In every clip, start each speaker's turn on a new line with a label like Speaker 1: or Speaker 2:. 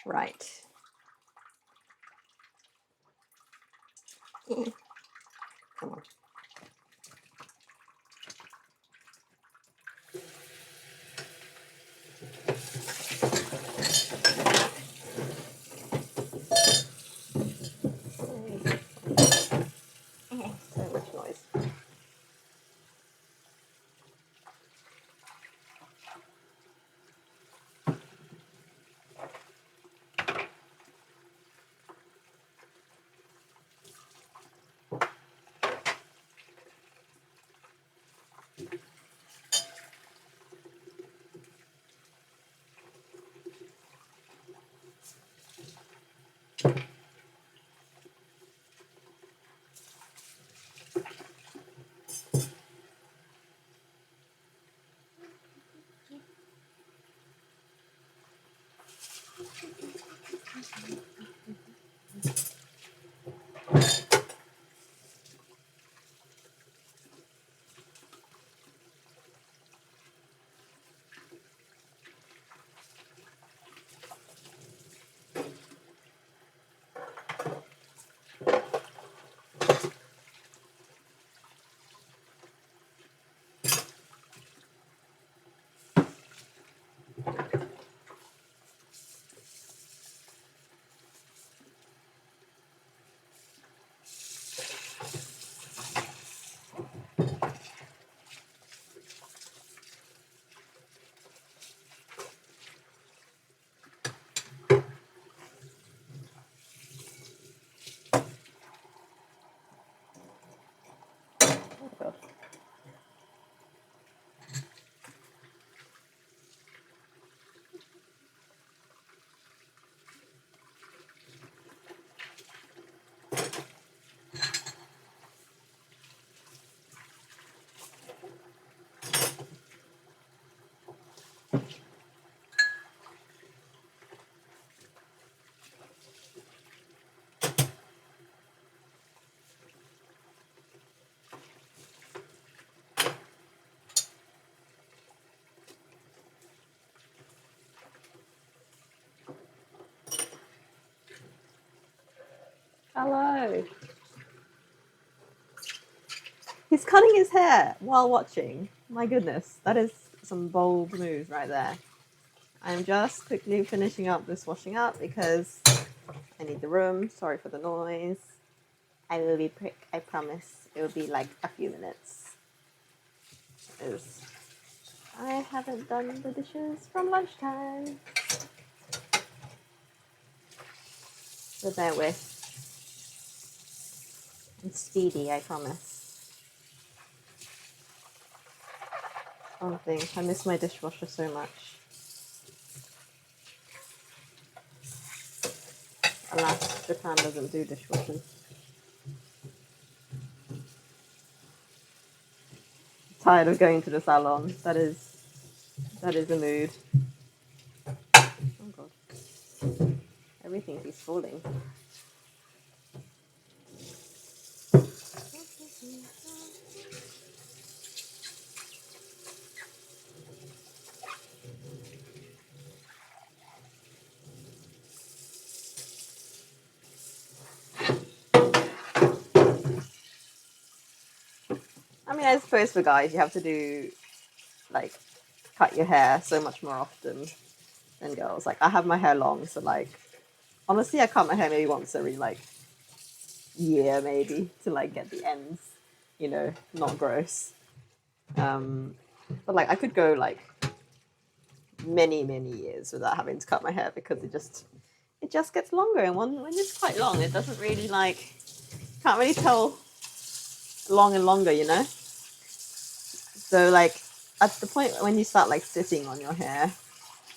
Speaker 1: Right. Come on. So much noise. Oh, God. Hello. He's cutting his hair while watching. My goodness, that is some bold move right there. I'm just quickly finishing up this washing up because I need the room. Sorry for the noise. I will be quick, I promise. It will be like a few minutes. Because I haven't done the dishes from lunchtime. So bear with. I'm speedy, I promise. One thing, I miss my dishwasher so much. Alas, Japan doesn't do dishwashers. Tired of going to the salon. That is a mood. Oh God. Everything keeps falling. I mean, I suppose for guys, you have to do, like, cut your hair so much more often than girls. Like, I have my hair long, so, like, honestly, I cut my hair maybe once every, like, year, maybe, to, like, get the ends, you know, not gross. But, like, I could go, like, many, many years without having to cut my hair because it just gets longer. And when it's quite long, it doesn't really, like, can't really tell long and longer, you know? So, like, at the point when you start, like, sitting on your hair,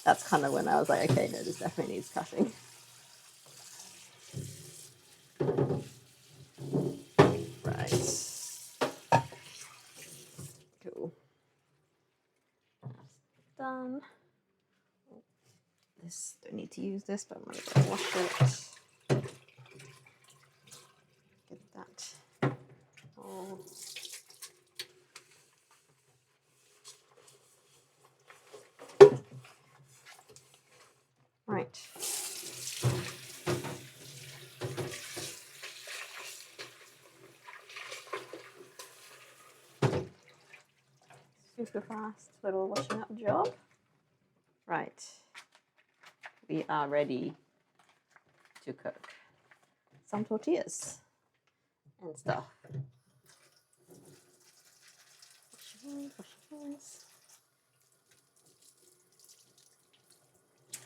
Speaker 1: that's kind of when I was like, okay, no, this definitely needs cutting. Right. Cool. That's done. This, don't need to use this, but I'm going to go wash it. Get that. Oh. Right. super fast little washing up job. Right, we are ready to cook some tortillas and stuff.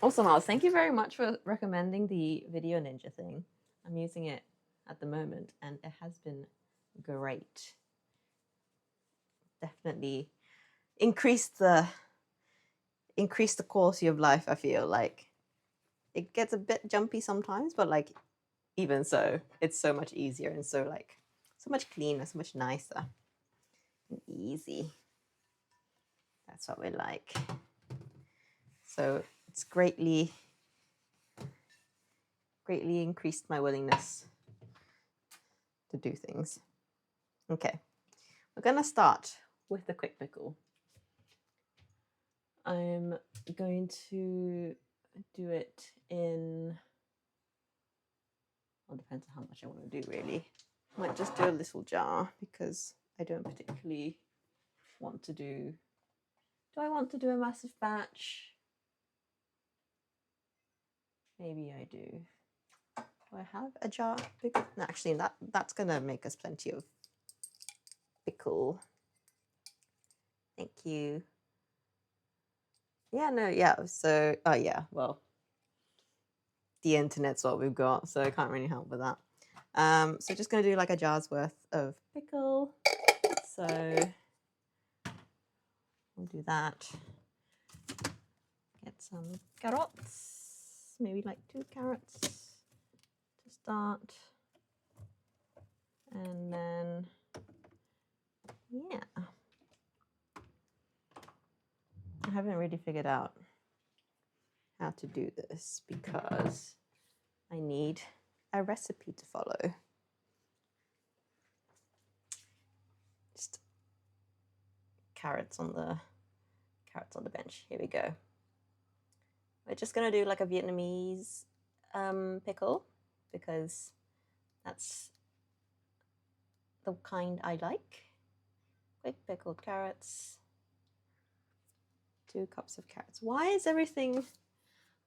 Speaker 1: Also, Miles, thank you very much for recommending the Video Ninja thing. I'm using it at the moment and it has been great. Definitely increased the quality of life. I feel like it gets a bit jumpy sometimes, but like even so, it's so much easier and so much cleaner, so much nicer and easy. That's what we like. So it's greatly increased my willingness to do things. Okay, we're gonna start with the quick pickle. I'm going to do it in, well, depends on how much I want to do really. I might just do a little jar because I don't particularly want to do I want to do a massive batch? Maybe I do. Do I have a jar big? No, actually that's gonna make us plenty of pickle. Thank you. Yeah, no, yeah. So, oh yeah, well, the internet's what we've got, so I can't really help with that. So just gonna do like a jar's worth of pickle. So we'll do that. Get some carrots, maybe like 2 carrots to start. And then, yeah. I haven't really figured out how to do this because I need a recipe to follow. Just carrots on the bench. Here we go. We're just gonna do like a Vietnamese pickle because that's the kind I like. Quick pickled carrots. 2 cups of carrots. Why is everything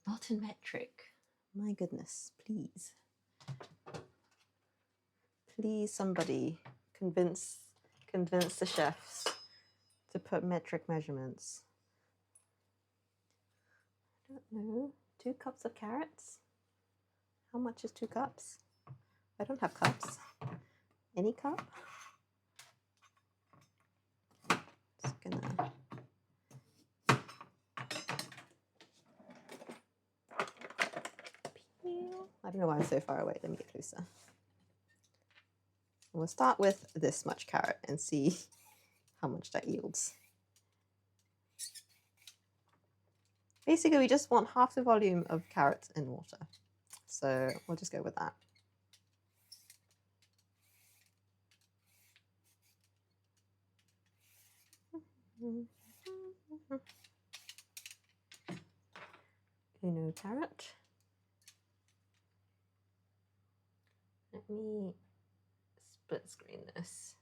Speaker 1: not in metric? My goodness, please. Please, somebody convince the chefs to put metric measurements. I don't know. 2 cups of carrots? How much is 2 cups? I don't have cups. Any cup? Just gonna... I don't know why I'm so far away. Let me get closer. We'll start with this much carrot and see how much that yields. Basically, we just want half the volume of carrots in water. So we'll just go with that. Uno carrot. Let me split screen this.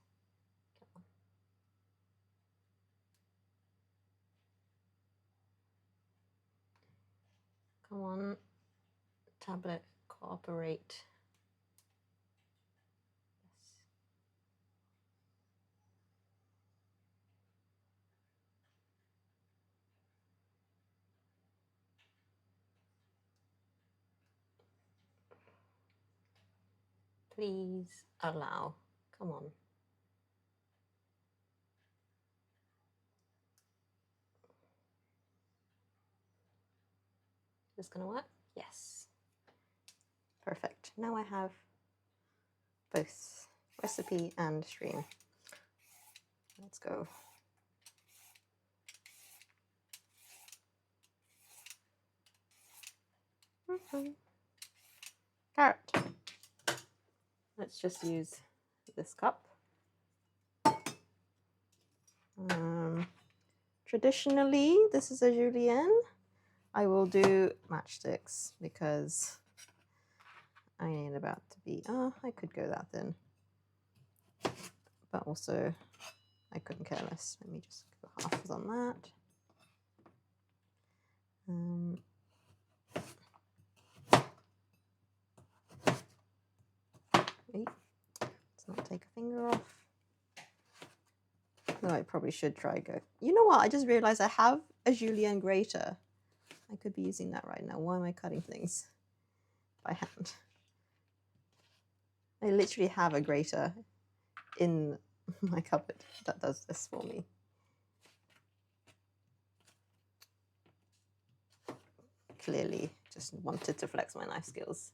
Speaker 1: Come on, tablet, cooperate. Yes. Please allow. Come on. Is this gonna work? Yes. Perfect. Now I have both recipe and stream. Let's go. Carrot. Let's just use this cup. Traditionally, this is a julienne. I will do matchsticks because I ain't about to be, I could go that thin. But also, I couldn't care less. Let me just go half on that. Wait, let's not take a finger off. No, I probably should try go. You know what? I just realized I have a julienne grater. I could be using that right now. Why am I cutting things by hand? I literally have a grater in my cupboard that does this for me. Clearly just wanted to flex my knife skills.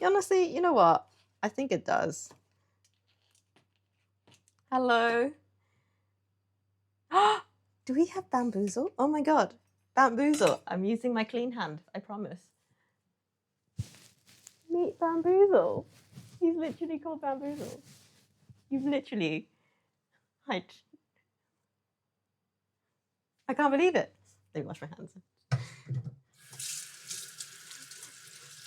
Speaker 1: Honestly, you know what? I think it does. Hello. Do we have bamboozle? Oh my god. Bamboozle. I'm using my clean hand, I promise. Meet Bamboozle. He's literally called Bamboozle. You've literally... I can't believe it. Let me wash my hands.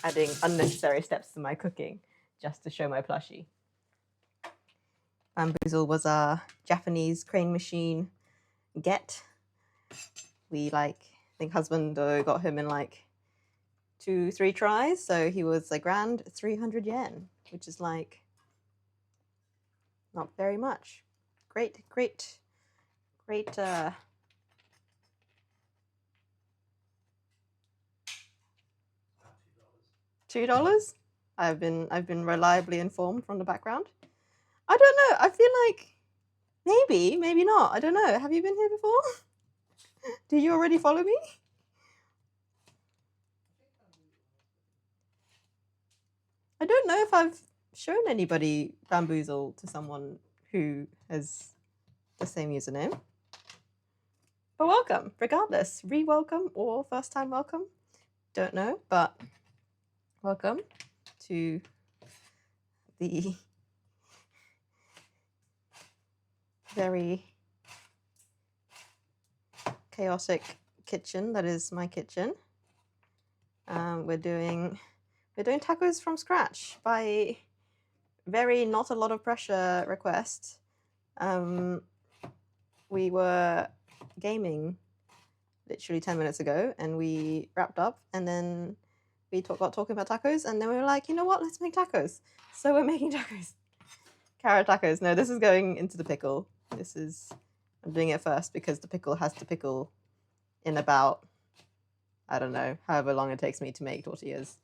Speaker 1: Adding unnecessary steps to my cooking just to show my plushie. Bamboozle was a Japanese crane machine get. We I think husband got him in 2-3 tries, so he was a grand 300 yen, which is not very much. Great. $2. I've been reliably informed from the background. I don't know. I feel like maybe not. I don't know. Have you been here before? Do you already follow me? I don't know if I've shown anybody Bamboozle to someone who has the same username. But welcome, regardless. Re-welcome or first time welcome. Don't know, but welcome to the very chaotic kitchen that is my kitchen. We're doing tacos from scratch by very not a lot of pressure request. We were gaming literally 10 minutes ago and we wrapped up, and then we got talking about tacos, and then we were like, you know what, let's make tacos. So we're making tacos. Carrot tacos. No, this is going into the pickle. I'm doing it first because the pickle has to pickle in about, I don't know, however long it takes me to make tortillas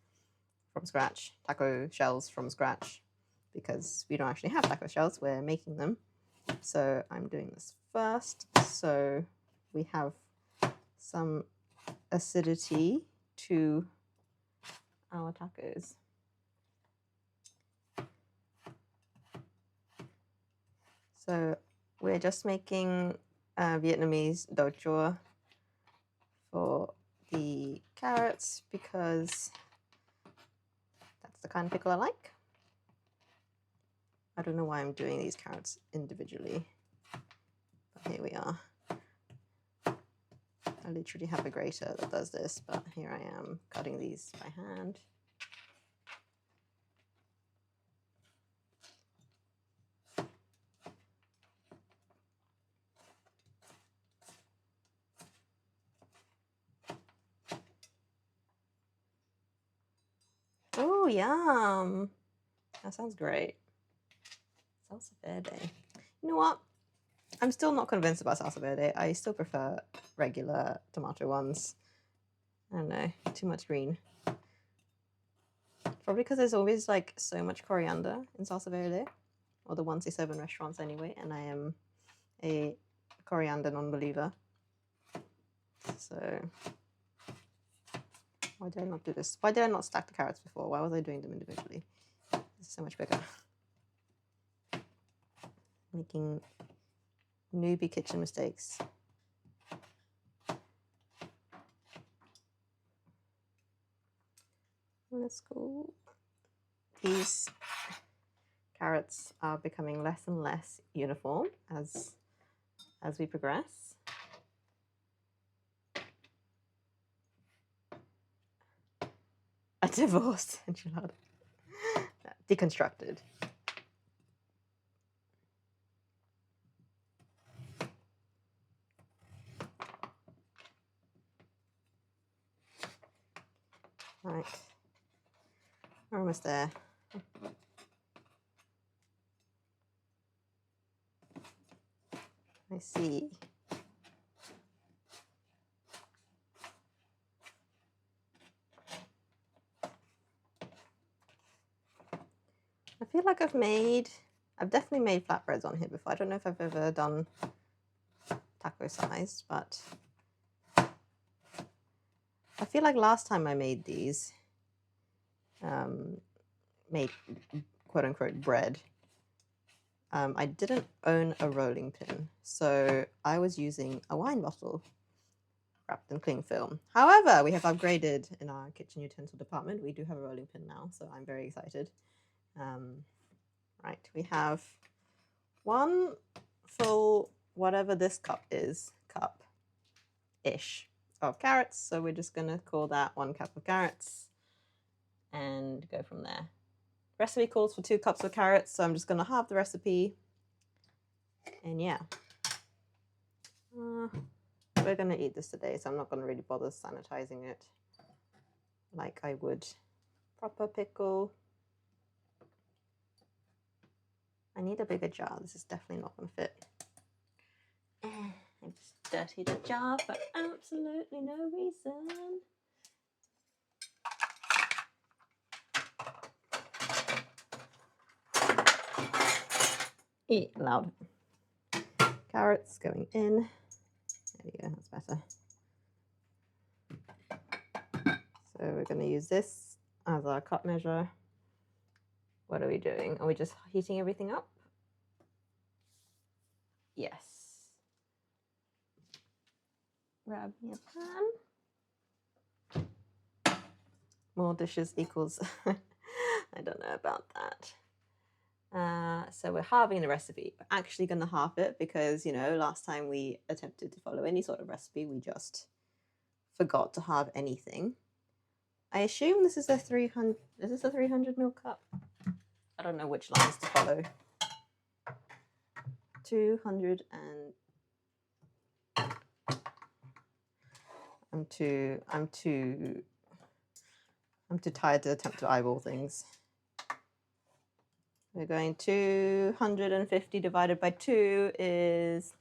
Speaker 1: from scratch, taco shells from scratch, because we don't actually have taco shells, we're making them. So I'm doing this first, so we have some acidity to our tacos. So we're just making Vietnamese do chua for the carrots because that's the kind of pickle I like. I don't know why I'm doing these carrots individually, but here we are. I literally have a grater that does this, but here I am cutting these by hand. Oh, yum. That sounds great. Salsa verde. You know what? I'm still not convinced about salsa verde. I still prefer regular tomato ones. I don't know, too much green. Probably because there's always so much coriander in salsa verde, or the ones they serve in restaurants anyway, and I am a coriander non-believer. So why did I not do this? Why did I not stack the carrots before? Why was I doing them individually? This is so much bigger. Making newbie kitchen mistakes. Let's go. These carrots are becoming less and less uniform as we progress. A divorced enchilada. Deconstructed. Right. We're almost there. I see. I feel like I've definitely made flatbreads on here before. I don't know if I've ever done taco size, but I feel like last time I made these, made quote unquote bread, I didn't own a rolling pin, so I was using a wine bottle wrapped in cling film. However, we have upgraded in our kitchen utensil department. We do have a rolling pin now, so I'm very excited. Right, we have one full, whatever this cup-ish of carrots. So we're just gonna call that 1 cup of carrots and go from there. Recipe calls for 2 cups of carrots, so I'm just gonna halve the recipe. And yeah, we're gonna eat this today, so I'm not gonna really bother sanitizing it like I would proper pickle. I need a bigger jar. This is definitely not gonna fit. I just dirtied the jar for absolutely no reason. Eat loud. Carrots going in. There we go, that's better. So we're going to use this as our cup measure. What are we doing? Are we just heating everything up? Yes. Grab me a pan. More dishes equals, I don't know about that. So we're halving the recipe. We're actually going to halve it because, you know, last time we attempted to follow any sort of recipe, we just forgot to halve anything. I assume this is a 300, is this a 300 ml cup? I don't know which lines to follow. 200 and I'm too tired to attempt to eyeball things. We're going 250 divided by 2 is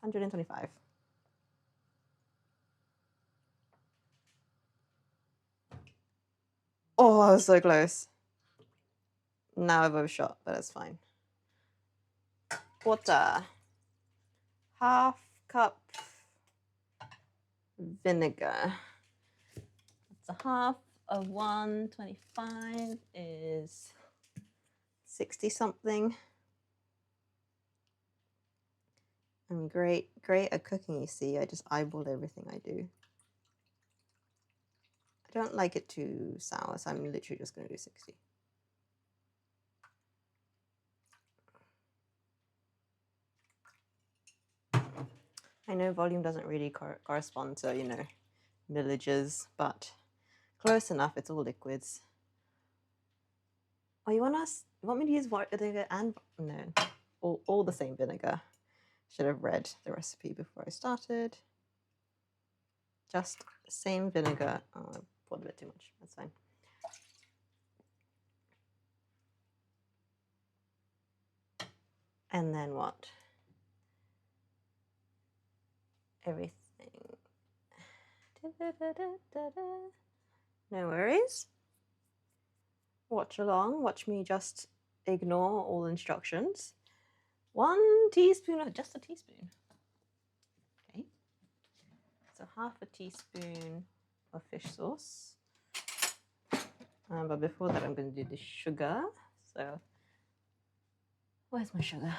Speaker 1: 125. Oh, I was so close. Now I've overshot, but that's fine. Water. Half cup vinegar. That's a half of 125 is 60 something. I'm great at cooking, you see. I just eyeball everything I do. I don't like it too sour, so I'm literally just going to do 60. I know volume doesn't really correspond to, you know, millages, but close enough. It's all liquids. Oh, you want me to use white vinegar and no, all the same vinegar. Should have read the recipe before I started. Just same vinegar. Oh, I poured a bit too much. That's fine. And then what? Everything. No worries. Watch along. Watch me just ignore all instructions. 1 teaspoon of, just a teaspoon. Okay. So half a teaspoon of fish sauce. But before that, I'm going to do the sugar. So where's my sugar?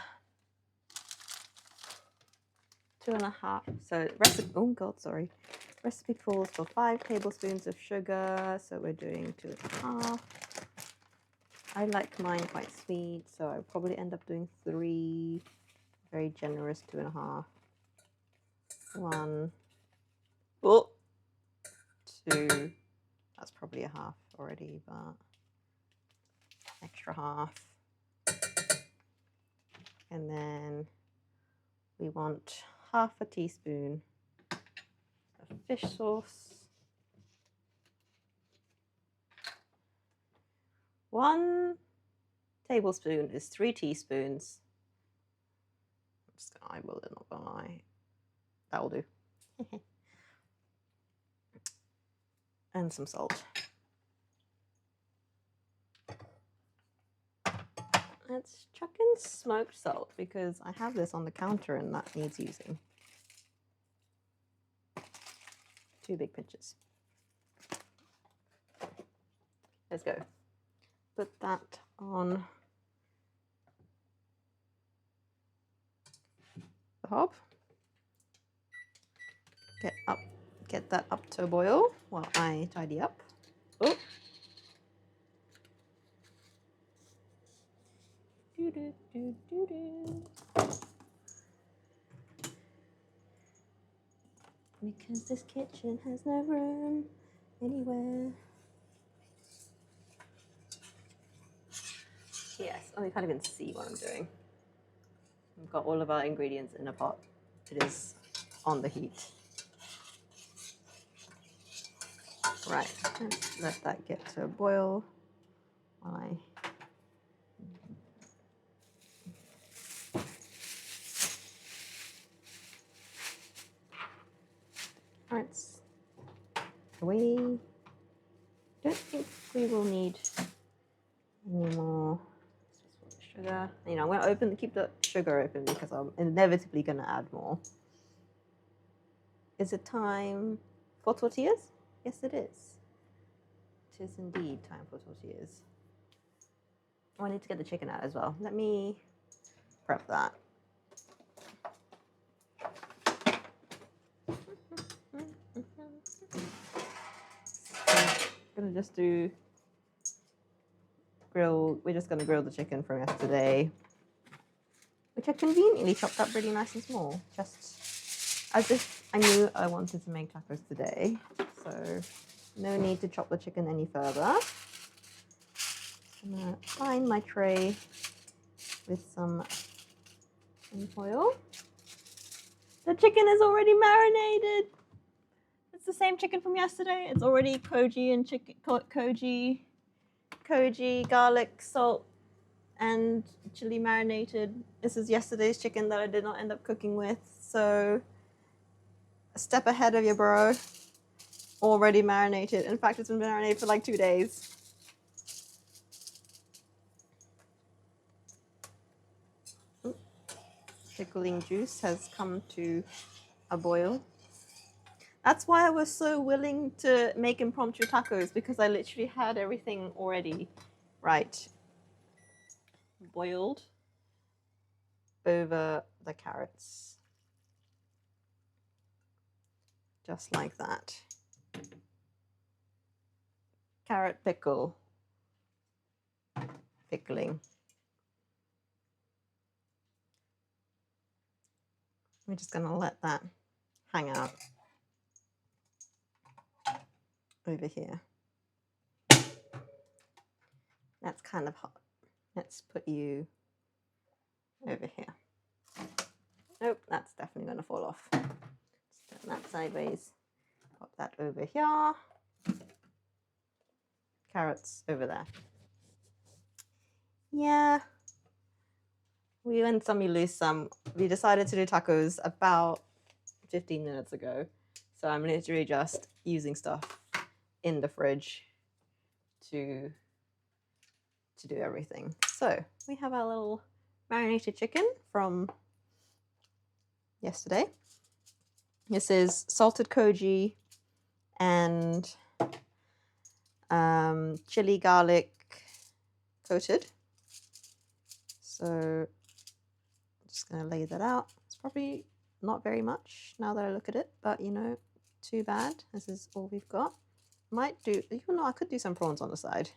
Speaker 1: 2.5. So recipe. Oh God, sorry. Recipe calls for 5 tablespoons of sugar. So we're doing 2.5. I like mine quite sweet, so I'll probably end up doing 3. Very generous 2.5. 1. Oh, 2. That's probably a half already, but extra half. And then we want half a teaspoon of fish sauce. 1 tablespoon is 3 teaspoons. I'm just gonna eyeball it, not gonna lie. That'll do. And some salt. Let's chuck in smoked salt because I have this on the counter and that needs using. 2 big pinches. Let's go. Put that on the hob. Get that up to a boil while I tidy up. Oh. Because this kitchen has no room anywhere. Yes, oh, you can't even see what I'm doing. We've got all of our ingredients in a pot. It is on the heat. Right, let's let that get to a boil while I... Alright, away. Don't think we will need any more sugar. You know, I'm going to keep the sugar open because I'm inevitably going to add more. Is it time for tortillas? Yes, it is. It is indeed time for tortillas. Oh, I need to get the chicken out as well. Let me prep that. I'm gonna just do grill. We're just gonna grill the chicken from yesterday, which I conveniently chopped up really nice and small, just as if I knew I wanted to make tacos today. So no need to chop the chicken any further. I'm gonna line my tray with some foil. The chicken is already marinated. It's the same chicken from yesterday. It's already koji and koji, garlic, salt, and chili marinated. This is yesterday's chicken that I did not end up cooking with. So a step ahead of your bro. Already marinated. In fact, it's been marinated for like 2 days. Pickling juice has come to a boil. That's why I was so willing to make impromptu tacos, because I literally had everything already right. Boiled over the carrots. Just like that. Carrot pickle. Pickling. We're just going to let that hang out over here. That's kind of hot. Let's put you over here. Nope, that's definitely going to fall off. Just turn that sideways. Pop that over here. Carrots over there. Yeah. We win some, you lose some. We decided to do tacos about 15 minutes ago. So I'm literally just using stuff in the fridge to do everything. So we have our little marinated chicken from yesterday. This is salted koji and chili garlic coated. So I'm just going to lay that out. It's probably not very much now that I look at it, but you know, too bad. This is all we've got. Might do, even though I could do some prawns on the side.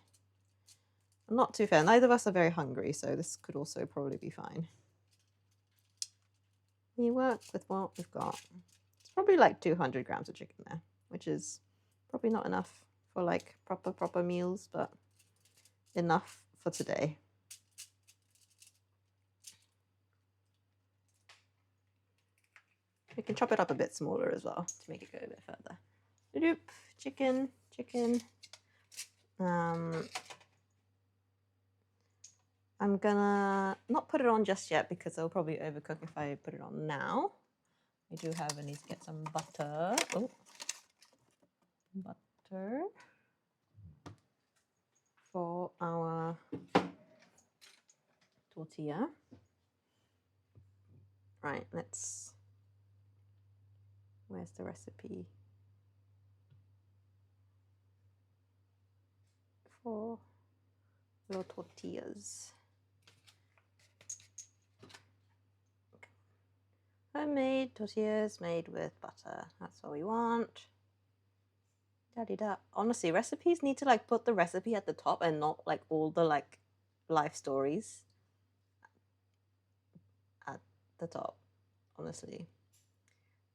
Speaker 1: I'm not too fair. Neither of us are very hungry, so this could also probably be fine. We work with what we've got. It's probably like 200 grams of chicken there, which is probably not enough for like proper meals, but enough for today. We can chop it up a bit smaller as well to make it go a bit further. Chicken. I'm gonna not put it on just yet because it'll probably overcook if I put it on now. I do have, I need to get some butter. Oh, butter for our tortilla. Right, where's the recipe for your tortillas? Okay. Homemade tortillas made with butter. That's what we want. Da-di-da. Honestly, recipes need to like put the recipe at the top and not like all the like life stories at the top. Honestly,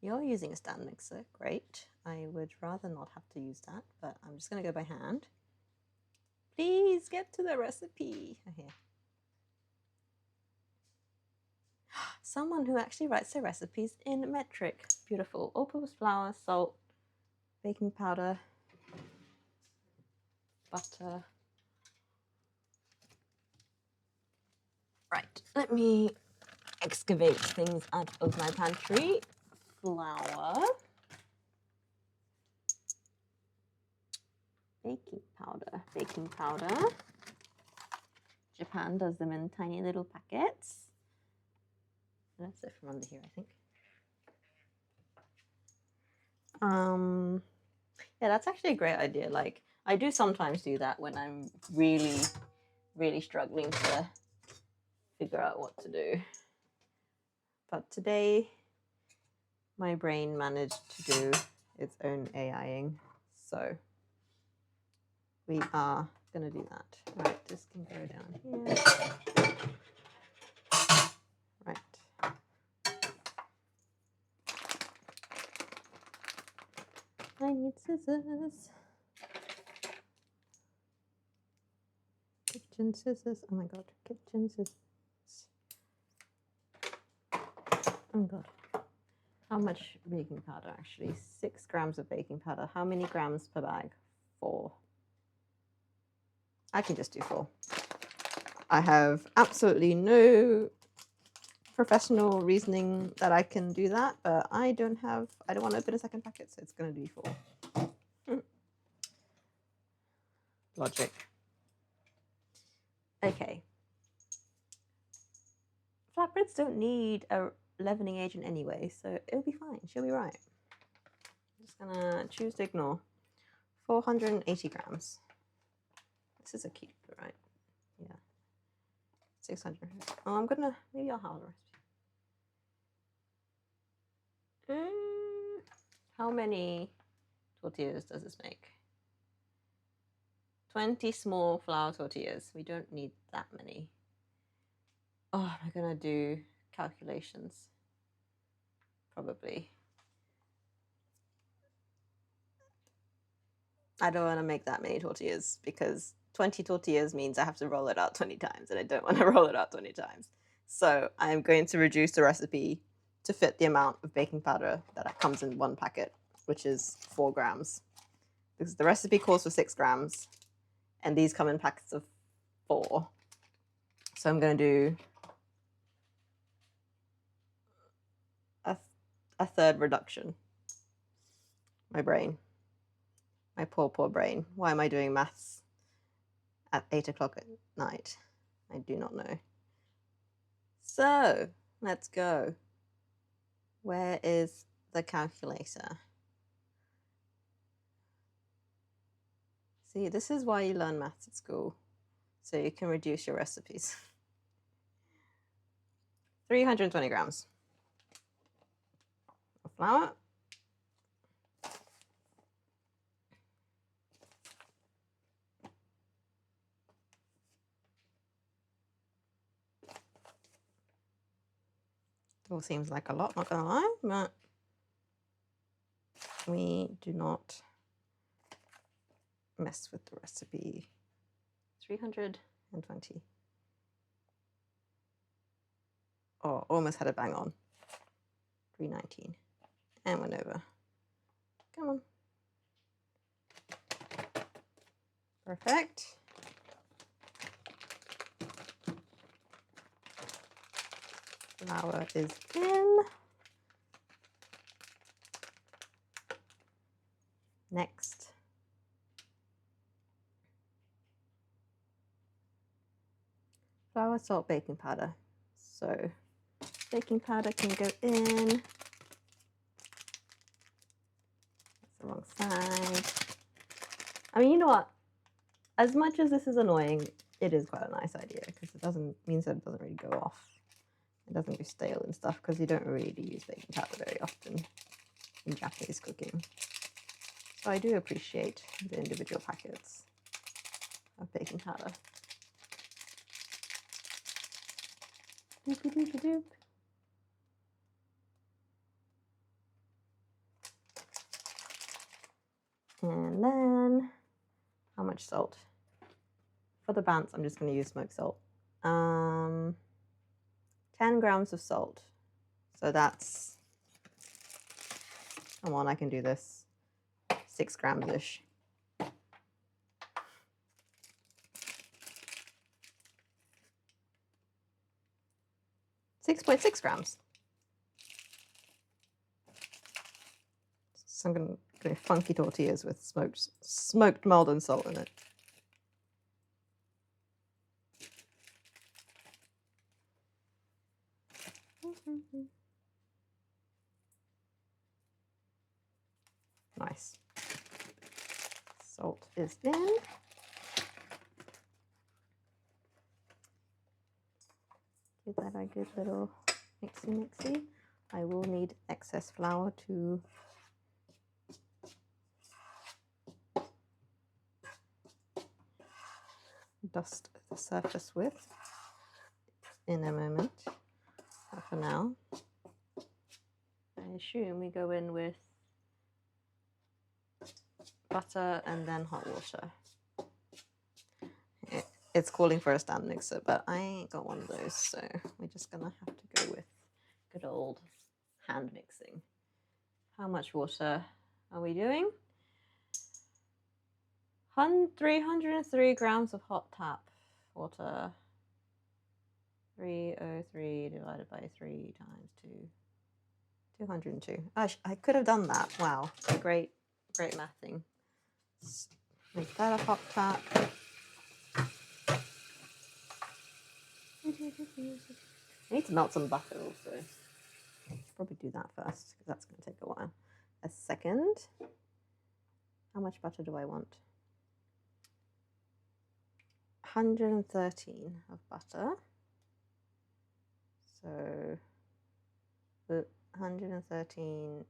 Speaker 1: you're using a stand mixer. Great. I would rather not have to use that, but I'm just gonna go by hand. Please get to the recipe. Here. Someone who actually writes their recipes in metric. Beautiful. All-purpose flour, salt, baking powder, butter. Right, let me excavate things out of my pantry. Flour, baking powder. Japan does them in tiny little packets. That's it from under here, I think. Yeah, that's actually a great idea. Like, I do sometimes do that when I'm really, really struggling to figure out what to do. But today, my brain managed to do its own AIing. So we are going to do that. Right, this can go down here. Right. I need scissors. Kitchen scissors. Oh my god, kitchen scissors. Oh god. How much baking powder actually? 6 grams of baking powder. How many grams per bag? 4. I can just do 4. I have absolutely no professional reasoning that I can do that, but I don't want to open a second packet, so it's going to be 4. Logic. Okay. Flatbreads don't need a leavening agent anyway, so it'll be fine. She'll be right. I'm just gonna choose to ignore. 480 grams. This is a keeper, right? Yeah. 600. Oh, maybe I'll have the recipe. How many tortillas does this make? 20 small flour tortillas. We don't need that many. Oh, am I gonna do calculations? Probably. I don't want to make that many tortillas because 20 tortillas means I have to roll it out 20 times, and I don't want to roll it out 20 times. So I'm going to reduce the recipe to fit the amount of baking powder that comes in one packet, which is 4 grams. Because the recipe calls for 6 grams, and these come in packets of 4. So I'm going to do a third reduction. My brain. My poor, poor brain. Why am I doing maths at 8 o'clock at night? I do not know. So, let's go. Where is the calculator? See, this is why you learn maths at school, so you can reduce your recipes. 320 grams of flour. It all seems like a lot, not gonna lie, but we do not mess with the recipe. 320. Oh, almost had it bang on. 319. And went over. Come on. Perfect. Flour is in. Next. Flour, salt, baking powder. So baking powder can go in. That's the wrong side. I mean, you know what? As much as this is annoying, it is quite a nice idea because it means that it doesn't really go off. It doesn't go stale and stuff because you don't really use baking powder very often in Japanese cooking. So I do appreciate the individual packets of baking powder. Doopy doopy doop. And then, how much salt? For the bounce, I'm just going to use smoked salt. 10 grams of salt. So that's, come on, I can do this. 6 grams-ish. 6.6 grams. So I'm going to funky tortillas with smoked Maldon salt in it. Nice. Salt is in. Give that a good little mixy. I will need excess flour to dust the surface with in a moment. But for now, I assume we go in with butter and then hot water. It's calling for a stand mixer, but I ain't got one of those, so we're just gonna have to go with good old hand mixing. How much water are we doing? 303 grams of hot tap water. 303 divided by 3 times 2. 202. I could have done that. Wow, great mathing. Make that a hot tap. I need to melt some butter also. Probably do that first because that's going to take a while. A second. How much butter do I want? 113 of butter. So the 113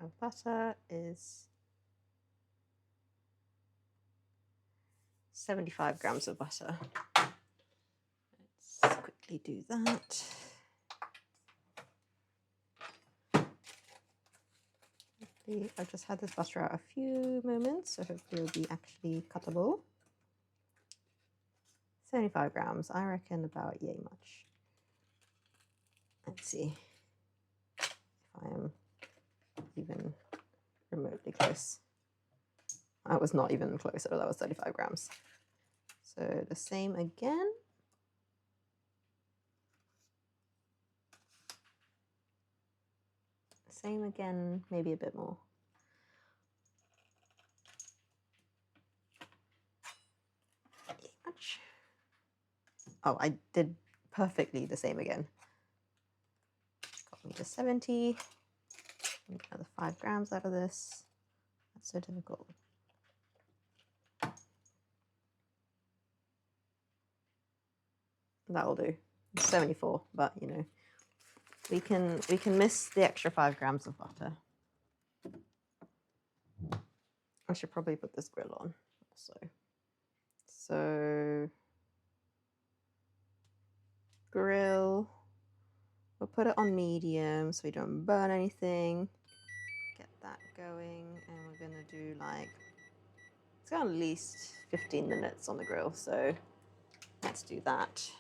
Speaker 1: of butter is 75 grams of butter. Let's quickly do that. I've just had this butter out a few moments, so hopefully it'll be actually cuttable. 75 grams, I reckon about yay much. Let's see if I am even remotely close. I was not even close, so that was 35 grams. So the same again. Same again, maybe a bit more. Much. Oh, I did perfectly the same again. Got me to 70. Another 5 grams out of this. That's so difficult. That'll do. 74, but you know, we can miss the extra 5 grams of butter. I should probably put this grill on also. So grill, we'll put it on medium so we don't burn anything. Get that going, and we're gonna do like, it's got at least 15 minutes on the grill, so let's do that.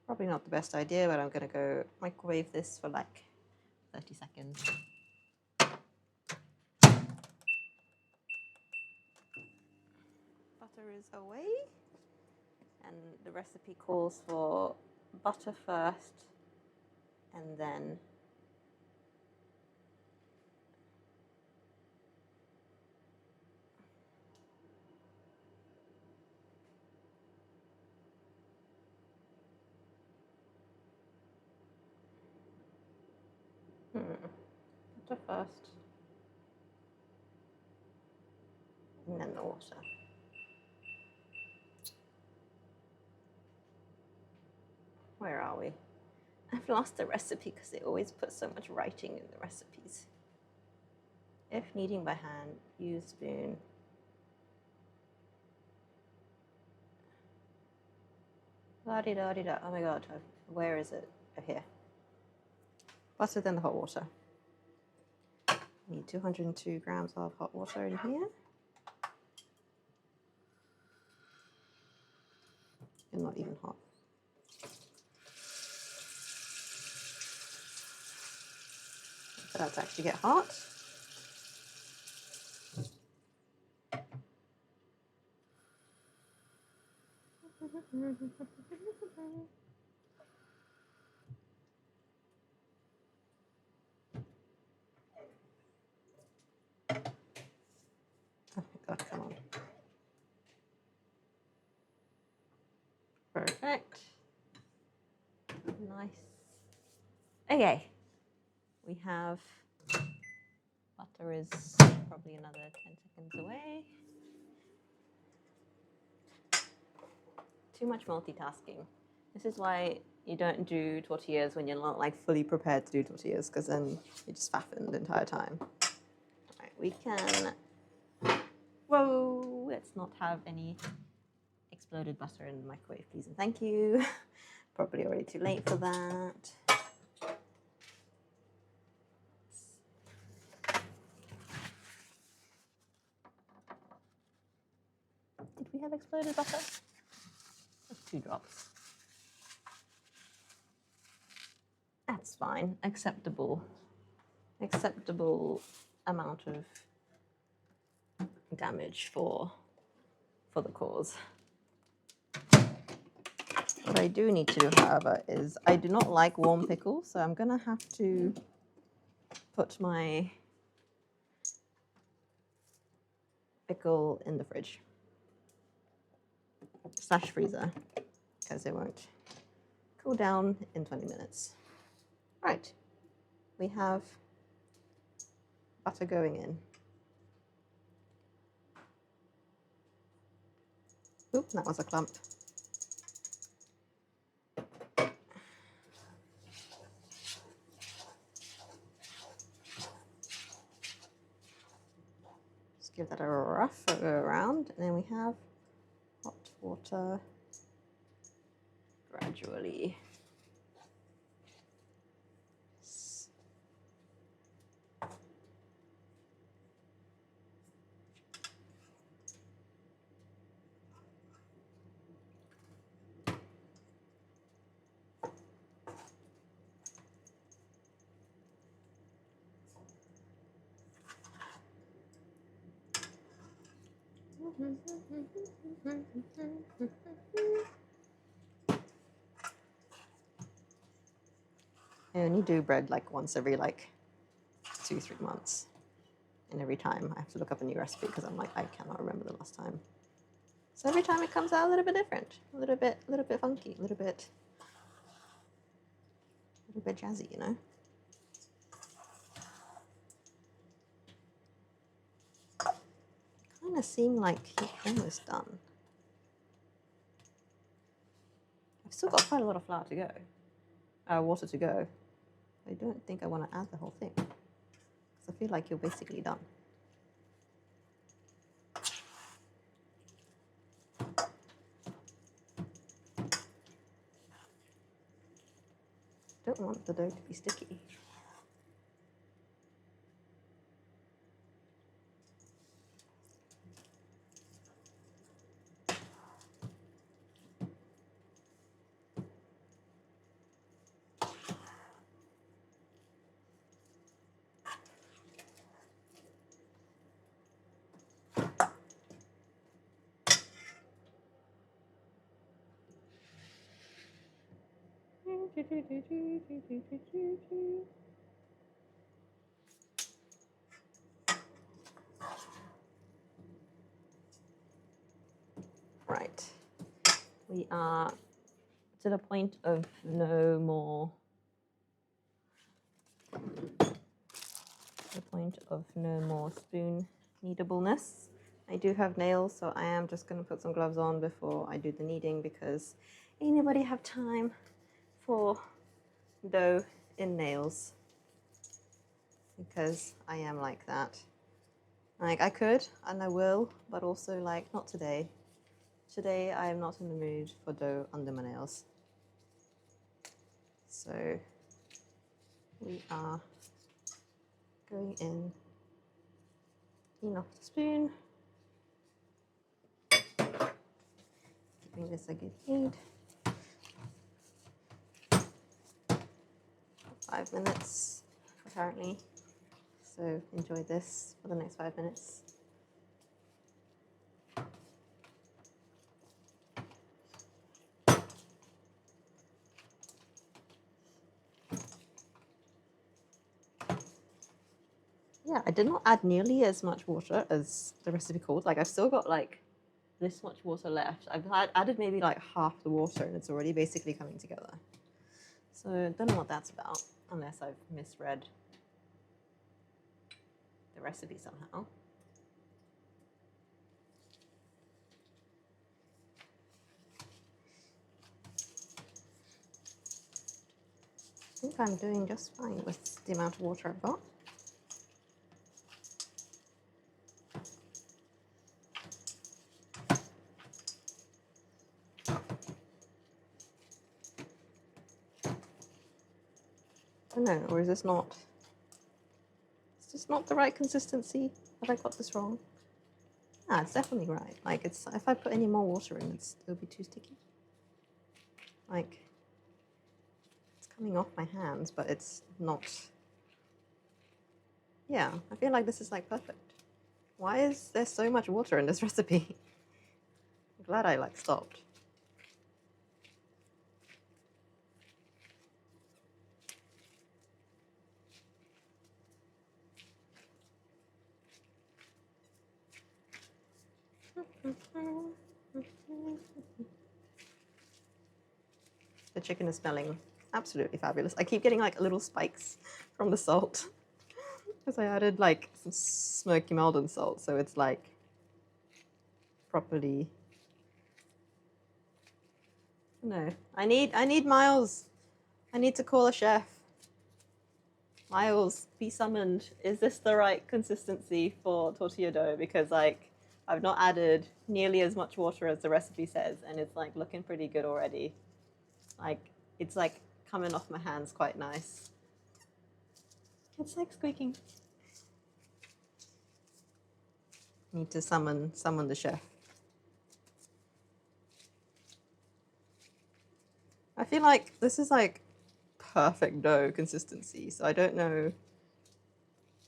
Speaker 1: Probably not the best idea, but I'm gonna go microwave this for like 30 seconds. Butter is away, and the recipe calls for butter first and then butter first and then the water. Where are we? I've lost the recipe because they always put so much writing in the recipes. If kneading by hand, use spoon. La-di-da-di-da. Oh my god, where is it? Oh, here. Butter, then the hot water. Need 202 grams of hot water in here. And not even hot. For that to actually get hot. Oh my god, come on. Perfect. Nice. Okay. We have butter is probably another 10 seconds away. Too much multitasking. This is why you don't do tortillas when you're not like fully prepared to do tortillas, because then you just faffen the entire time. All right, we can. Whoa! Let's not have any exploded butter in the microwave, please and thank you. Probably already too late for that. Did we have exploded butter? Just 2 drops. That's fine. Acceptable amount of damage for the cause. What I do need to do, however, is I do not like warm pickles, so I'm gonna have to put my pickle in the fridge / freezer because it won't cool down in 20 minutes. Right, we have butter going in. Oop, that was a clump. Just give that a rough go around, and then we have hot water gradually. I only do bread like once every like 2-3 months, and every time I have to look up a new recipe because I'm like, I cannot remember the last time. So every time it comes out a little bit different, a little bit funky, a little bit jazzy, you know. Kind of seem like he's almost done. I've still got quite a lot of flour to go, water to go. I don't think I want to add the whole thing because I feel like you're basically done. Don't want the dough to be sticky. Right. We are to the point of no more. The point of no more spoon kneadableness. I do have nails, so I am just going to put some gloves on before I do the kneading because anybody have time for dough in nails? Because I am like that. Like I could and I will, but also like not today. Today I am not in the mood for dough under my nails. So we are going in enough the spoon. Giving this a good knead. 5 minutes apparently. So enjoy this for the next 5 minutes. Yeah, I did not add nearly as much water as the recipe called. Like I've still got like this much water left. I've added maybe like half the water and it's already basically coming together. So I don't know what that's about unless I've misread the recipe somehow. I think I'm doing just fine with the amount of water I've got. I don't know, or is this not? Is this not the right consistency? Have I got this wrong? Ah, it's definitely right. Like it's if I put any more water in, it'll be too sticky. Like it's coming off my hands, but it's not. Yeah, I feel like this is like perfect. Why is there so much water in this recipe? I'm glad I like stopped. The chicken is smelling absolutely fabulous. I keep getting like little spikes from the salt because I added like some smoky Maldon salt, so it's like properly. No, I need Miles. I need to call a chef. Miles, be summoned. Is this the right consistency for tortilla dough? Because like I've not added nearly as much water as the recipe says, and it's like looking pretty good already. Like it's like coming off my hands quite nice. It's like squeaking. Need to summon the chef. I feel like this is like perfect dough consistency, so I don't know.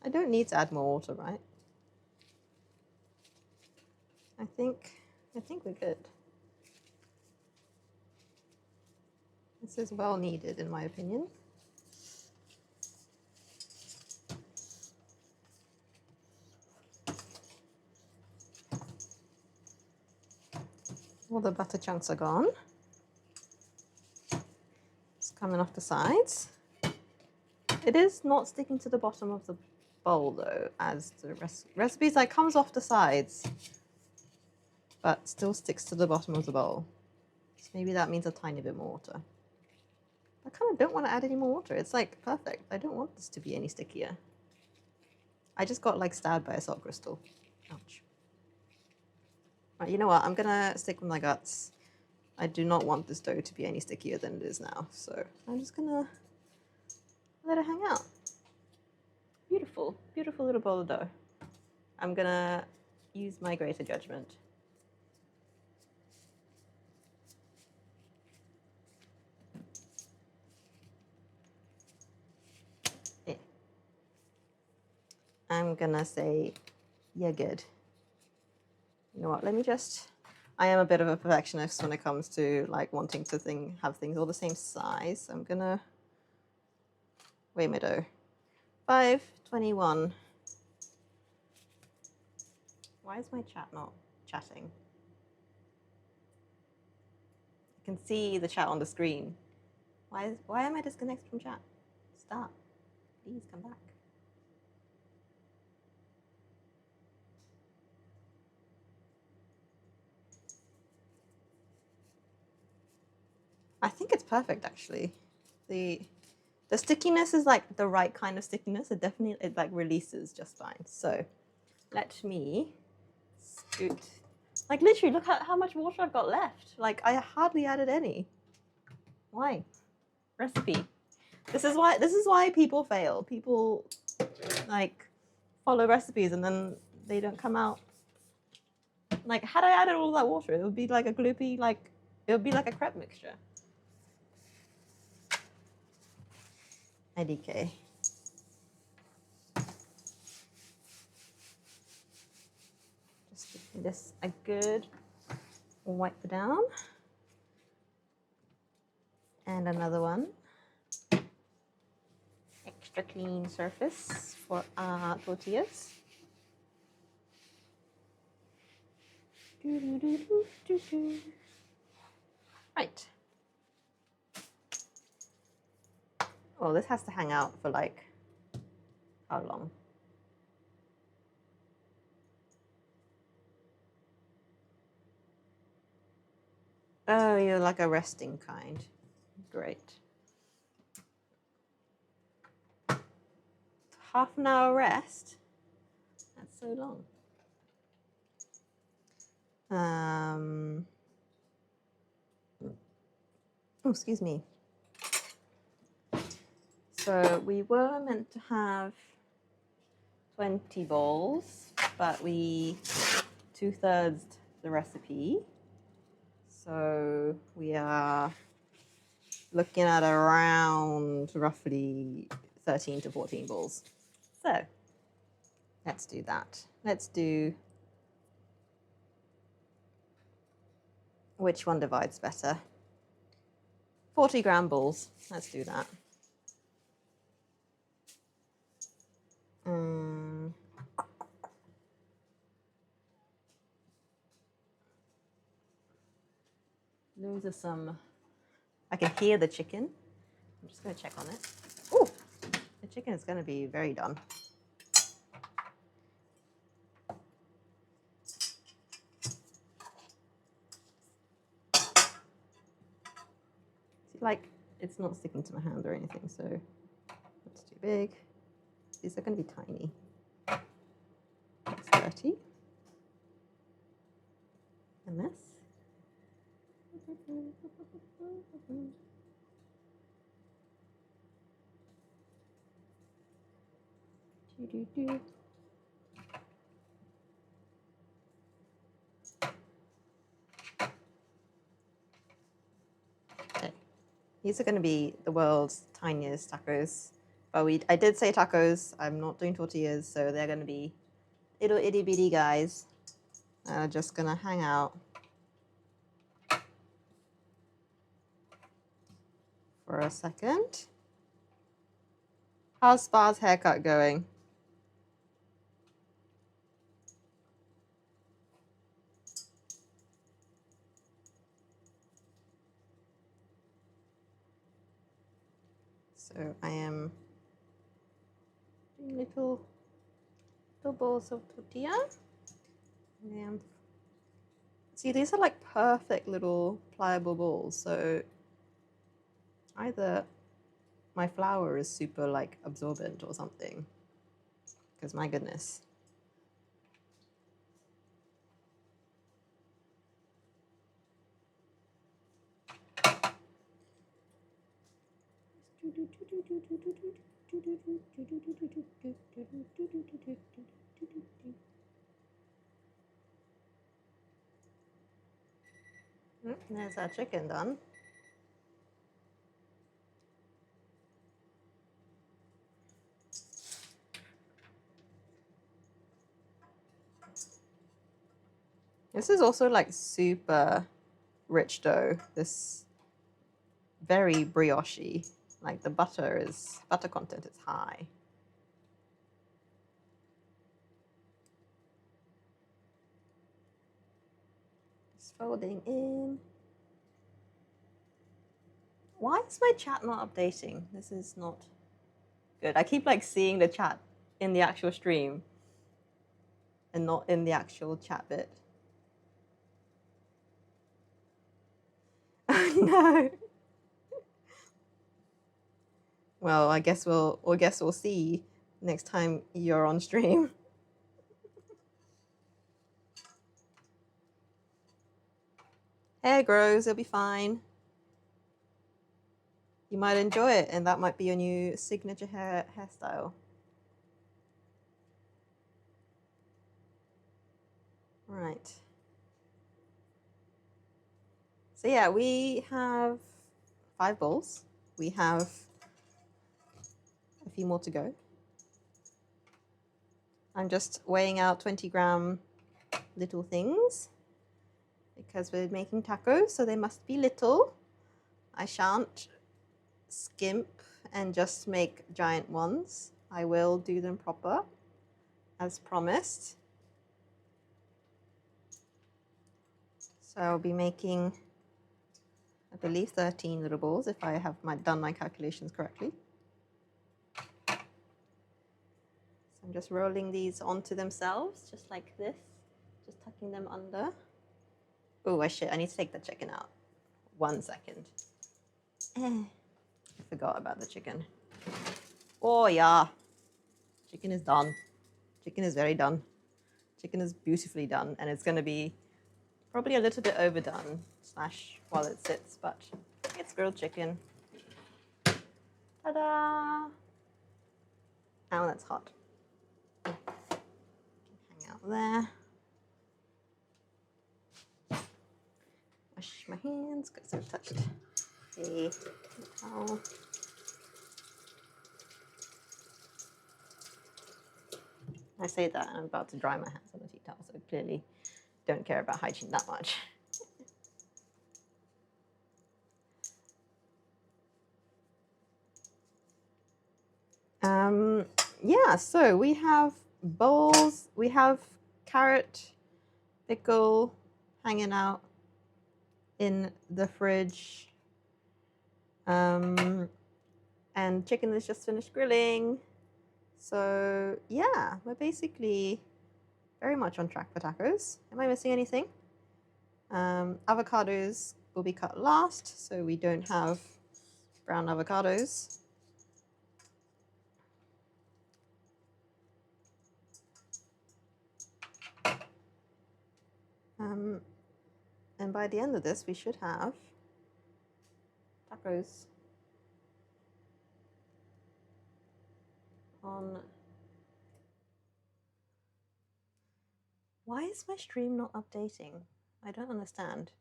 Speaker 1: I don't need to add more water, right? I think we're good. This is well needed in my opinion. All the butter chunks are gone. It's coming off the sides. It is not sticking to the bottom of the bowl though, as the recipes like comes off the sides, but still sticks to the bottom of the bowl. So maybe that means a tiny bit more water. I kind of don't want to add any more water. It's like perfect. I don't want this to be any stickier. I just got like stabbed by a salt crystal. Ouch. Right, you know what? I'm gonna stick with my guts. I do not want this dough to be any stickier than it is now. So I'm just gonna let it hang out. Beautiful, beautiful little bowl of dough. I'm gonna use my greater judgment. Yeah. I'm gonna say, you're good. You know what, let me just, I am a bit of a perfectionist when it comes to like wanting to have things all the same size. So I'm gonna weigh my dough. 521. Why is my chat not chatting? I can see the chat on the screen. Why am I disconnected from chat? Stop. Please come back. I think it's perfect actually. The stickiness is like the right kind of stickiness. It like releases just fine. So let me scoot. Like literally, look how much water I've got left. Like I hardly added any. Why? Recipe. This is why people fail. People like follow recipes and then they don't come out. Like had I added all that water, it would be like a gloopy, like it would be like a crepe mixture. IDK. Just give this a good wipe down. And another one. Extra clean surface for our tortillas. Right. Oh, this has to hang out for like how long? Oh, you're like a resting kind. Great. Half an hour rest? That's so long. Oh, excuse me. So we were meant to have 20 bowls, but we 2/3 the recipe. So we are looking at around roughly 13 to 14 balls. So let's do that. Let's do which one divides better. 40-gram balls. Let's do that. Those are some. I can hear the chicken. I'm just going to check on it. Oh, the chicken is going to be very done. See, like, it's not sticking to my hand or anything, so that's too big. These are going to be tiny. That's 30. And this. Okay. These are going to be the world's tiniest tacos. But I did say tacos. I'm not doing tortillas, so they're going to be little itty bitty guys. Just going to hang out for a second. How's Spa's haircut going? So I am doing little balls of tortilla. And see, these are like perfect little pliable balls. So either my flour is super like absorbent or something, because my goodness. There's our chicken done. This is also like super rich dough. This very brioche. Like the butter content is high. Just folding in. Why is my chat not updating? This is not good. I keep like seeing the chat in the actual stream and not in the actual chat bit. No. Well, I guess we'll see next time you're on stream. Hair grows, it'll be fine. You might enjoy it, and that might be your new signature hairstyle. Right. So yeah, we have 5 bowls. We have a few more to go. I'm just weighing out 20-gram little things because we're making tacos, so they must be little. I shan't skimp and just make giant ones. I will do them proper, as promised. So I'll be making, I believe, 13 little balls if I have done my calculations correctly. So I'm just rolling these onto themselves, just like this, just tucking them under. Oh, I need to take the chicken out. 1 second. I forgot about the chicken. Oh yeah, chicken is done. Chicken is very done. Chicken is beautifully done, and it's going to be probably a little bit overdone / while it sits, but it's grilled chicken. Ta-da! Oh, that's hot. Hang out there. Wash my hands because I've touched the towel. I say that and I'm about to dry my hands on the tea towel, so I clearly don't care about hygiene that much. Yeah, so we have bowls, we have carrot pickle hanging out in the fridge. And chicken is just finished grilling. So yeah, we're basically very much on track for tacos. Am I missing anything? Avocados will be cut last, so we don't have brown avocados. And by the end of this, we should have tacos on. Why is my stream not updating? I don't understand.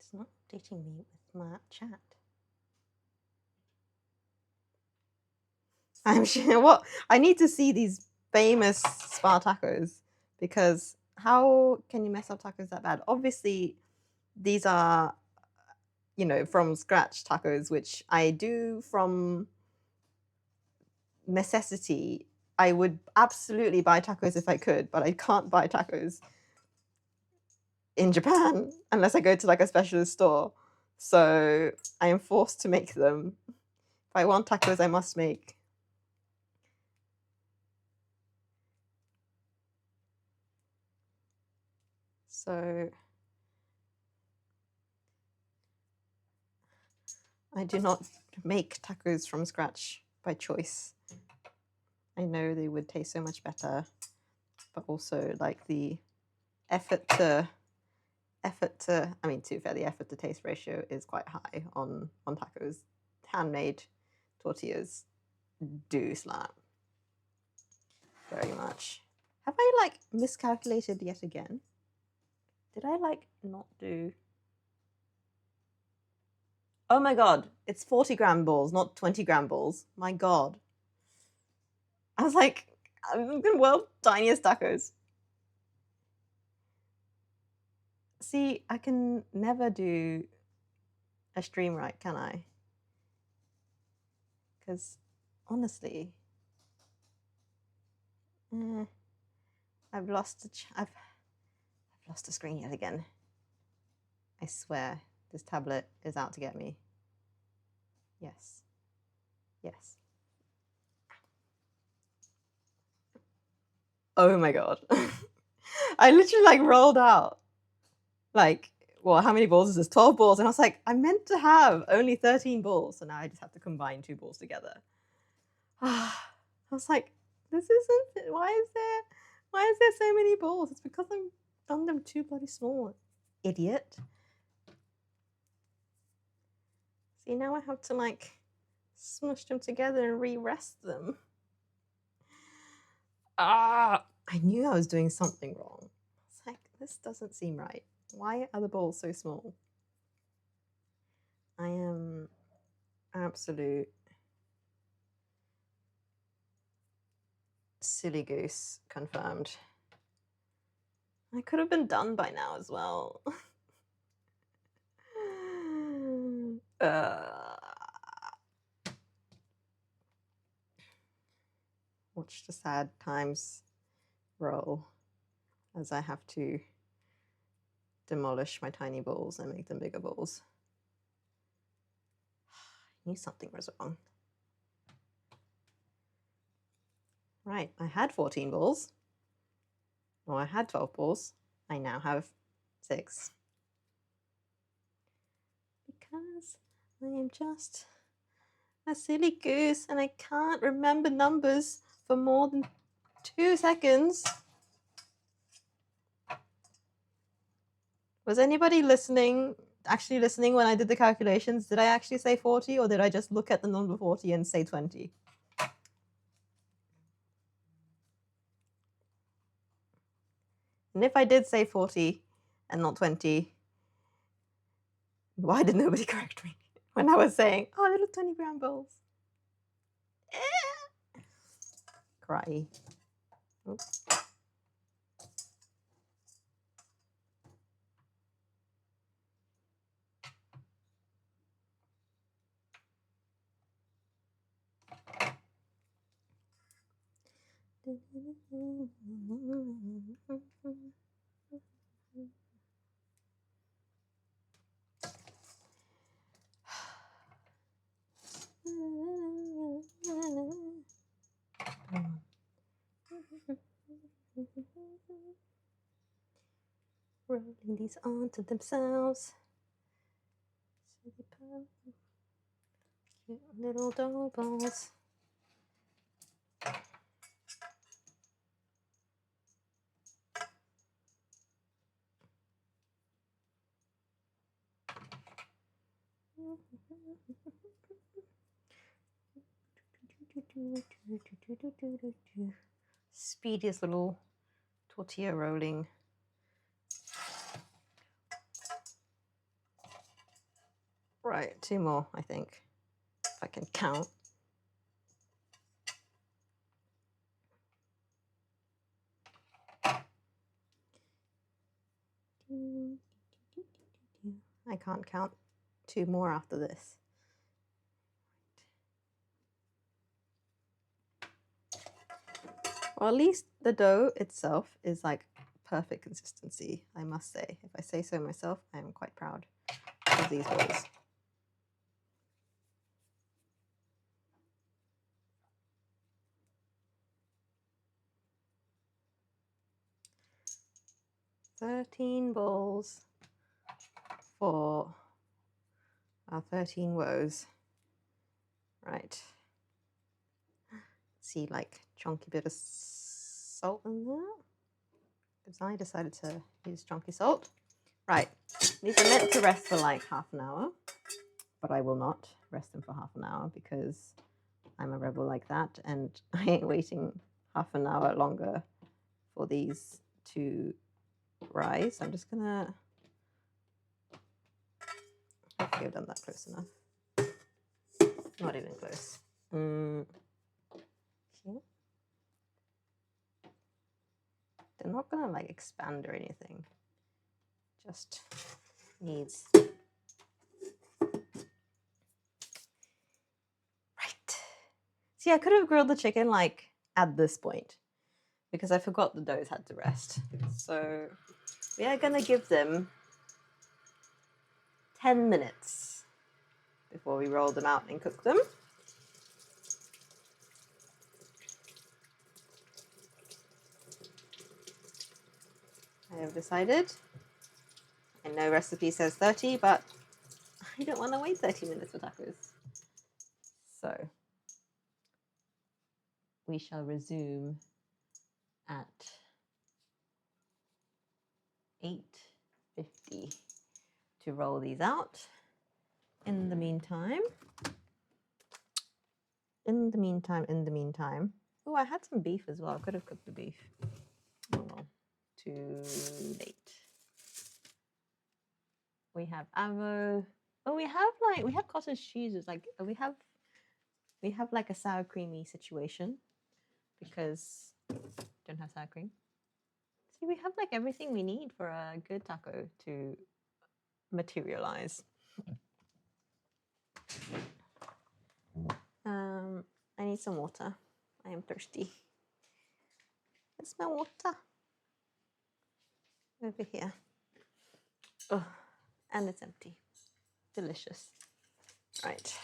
Speaker 1: It's not updating me with my chat. I'm sure. What? I need to see these famous spa tacos, because how can you mess up tacos that bad? Obviously, these are, from scratch tacos, which I do from necessity. I would absolutely buy tacos if I could, but I can't buy tacos in Japan unless I go to like a specialist store. So I am forced to make them. If I want tacos, I must make. So I do not make tacos from scratch by choice. I know they would taste so much better, but also like the effort to to be fair, the effort to taste ratio is quite high on tacos. Handmade tortillas do slap very much. Have I like miscalculated yet again? Did I like not do? Oh my god, it's 40-gram balls, not 20-gram balls. My god. I was like, I'm the world's tiniest tacos. See, I can never do a stream right, can I? Because honestly, I've lost the screen yet again. I swear, this tablet is out to get me. Yes. Yes. Oh my god. I literally like rolled out. Like, well, how many balls is this? 12 balls. And I was like, I meant to have only 13 balls. So now I just have to combine 2 balls together. I was like, this isn't, why is there so many balls? It's because I've done them too bloody small. Idiot. See, now I have to like smush them together and re-rest them. I knew I was doing something wrong. I was like, this doesn't seem right. Why are the balls so small? I am absolute silly goose confirmed. I could have been done by now as well. Watch the sad times roll as I have to demolish my tiny balls and make them bigger balls. I knew something was wrong. Right, I had 14 balls. Well, I had 12 balls. I now have 6. Because I am just a silly goose and I can't remember numbers for more than 2 seconds. Was anybody actually listening when I did the calculations? Did I actually say 40 or did I just look at the number 40 and say 20? And if I did say 40 and not 20, why did nobody correct me when I was saying, oh, little 20-gram balls? Cry. Oops. Rolling these onto themselves. Cute little dough balls. Speediest little tortilla rolling. Right, 2 more, I think, if I can count. I can't count 2 more after this. Well, at least the dough itself is like perfect consistency, I must say. If I say so myself, I am quite proud of these balls. "13 balls for our 13 woes." Right. See, like, chunky bit of salt in there. Because I decided to use chunky salt. Right. These are meant to rest for like half an hour. But I will not rest them for half an hour because I'm a rebel like that. And I ain't waiting half an hour longer for these to rise. I'm just gonna, hopefully I've done that close enough. Not even close. Okay. They're not gonna like expand or anything. Just needs. Right. See, I could have grilled the chicken like at this point because I forgot the doughs had to rest. So we are gonna give them 10 minutes before we roll them out and cook them. I have decided. I know recipe says 30, but I don't want to wait 30 minutes for tacos. So we shall resume at 8:50 to roll these out. In the meantime, oh, I had some beef as well. I could have cooked the beef. Oh well, too late. We have avo. Oh, we have cottage cheeses. Like we have like a sour creamy situation because don't have sour cream. See, we have like everything we need for a good taco to materialize. I need some water. I am thirsty. Where's my water? Over here. Oh, and it's empty. Delicious. Right.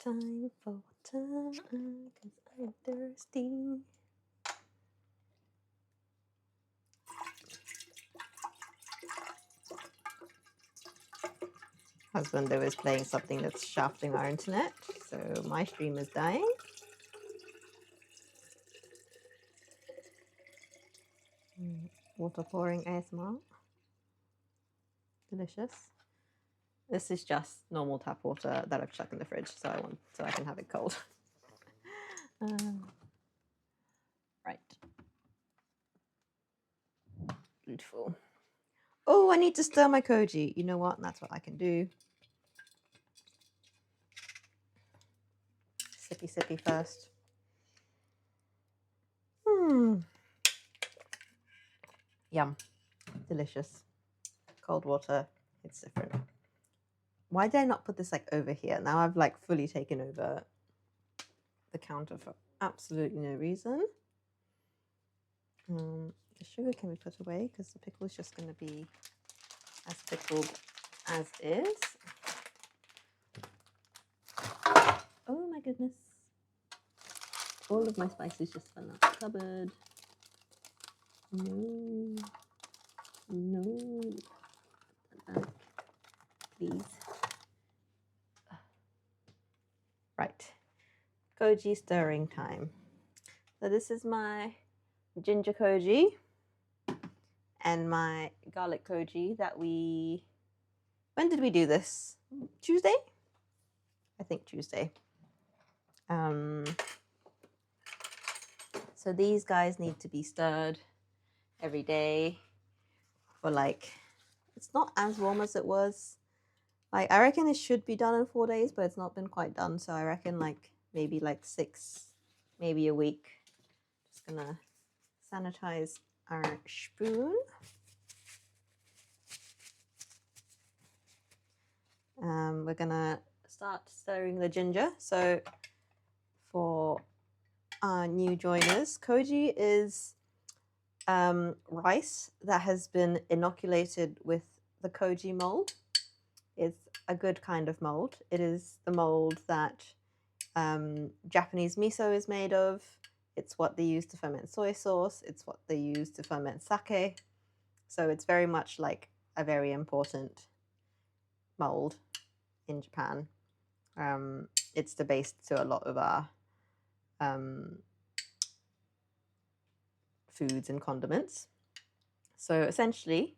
Speaker 1: Time for water, 'cause I'm thirsty. Husband though is playing something that's shafting our internet, so my stream is dying. Water pouring ASMR. Delicious. This is just normal tap water that I've stuck in the fridge, so I can have it cold. Right. Beautiful. Oh, I need to stir my koji. You know what? That's what I can do. Sippy sippy first. Yum. Delicious. Cold water. It's different. Why did I not put this like over here? Now I've like fully taken over the counter for absolutely no reason. The sugar can be put away because the pickle is just going to be as pickled as is. Oh my goodness. All of my spices just fell out the cupboard. No. No. Put that back, please. Right. Koji stirring time. So this is my ginger koji and my garlic koji that we... When did we do this? Tuesday? I think Tuesday. So these guys need to be stirred every day for like, it's not as warm as it was. Like, I reckon it should be done in 4 days, but it's not been quite done. So I reckon like maybe like 6, maybe a week. Just gonna sanitize our spoon. We're gonna start stirring the ginger. So for our new joiners, koji is rice that has been inoculated with the koji mold. It's a good kind of mold. It is the mold that Japanese miso is made of. It's what they use to ferment soy sauce. It's what they use to ferment sake. So it's very much like a very important mold in Japan. It's the base to a lot of our foods and condiments. So essentially,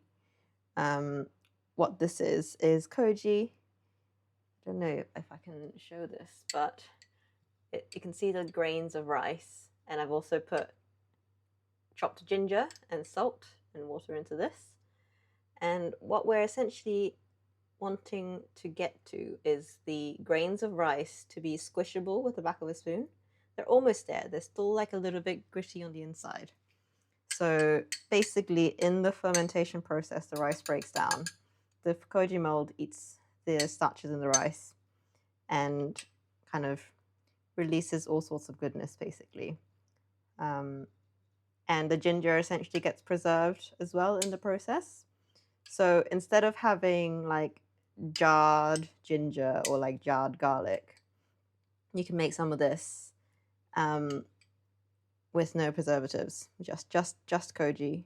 Speaker 1: what this is koji. I don't know if I can show this, but you can see the grains of rice, and I've also put chopped ginger and salt and water into this. And what we're essentially wanting to get to is the grains of rice to be squishable with the back of a spoon. They're almost there. They're still like a little bit gritty on the inside. So basically in the fermentation process, the rice breaks down. The koji mold eats the starches in the rice and kind of releases all sorts of goodness, basically. And the ginger essentially gets preserved as well in the process. So instead of having like jarred ginger or like jarred garlic, you can make some of this with no preservatives, just koji.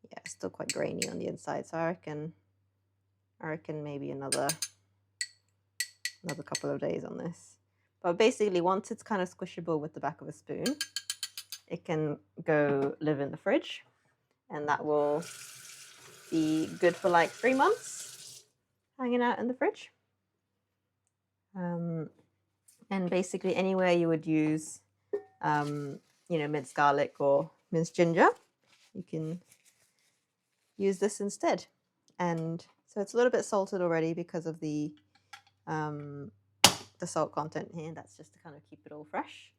Speaker 1: Yeah, it's still quite grainy on the inside, so I reckon maybe another couple of days on this. But basically, once it's kind of squishable with the back of a spoon, it can go live in the fridge, and that will be good for like 3 months, hanging out in the fridge. And basically, anywhere you would use, minced garlic or minced ginger, you can use this instead. And so it's a little bit salted already because of the salt content here. That's just to kind of keep it all fresh.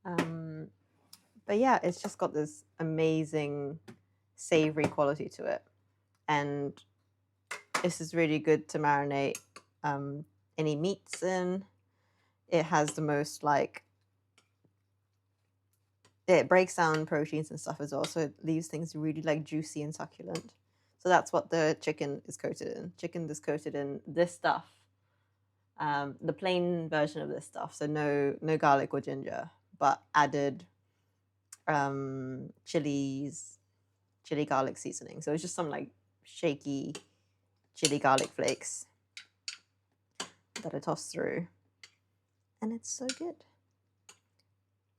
Speaker 1: But yeah, it's just got this amazing savory quality to it. And this is really good to marinate any meats in. It has the most it breaks down proteins and stuff as well, so it leaves things really like juicy and succulent. So that's what the chicken is coated in. Chicken is coated in this stuff, the plain version of this stuff. So no garlic or ginger, but added chili garlic seasoning. So it's just some like shaky chili garlic flakes that I toss through, and it's so good.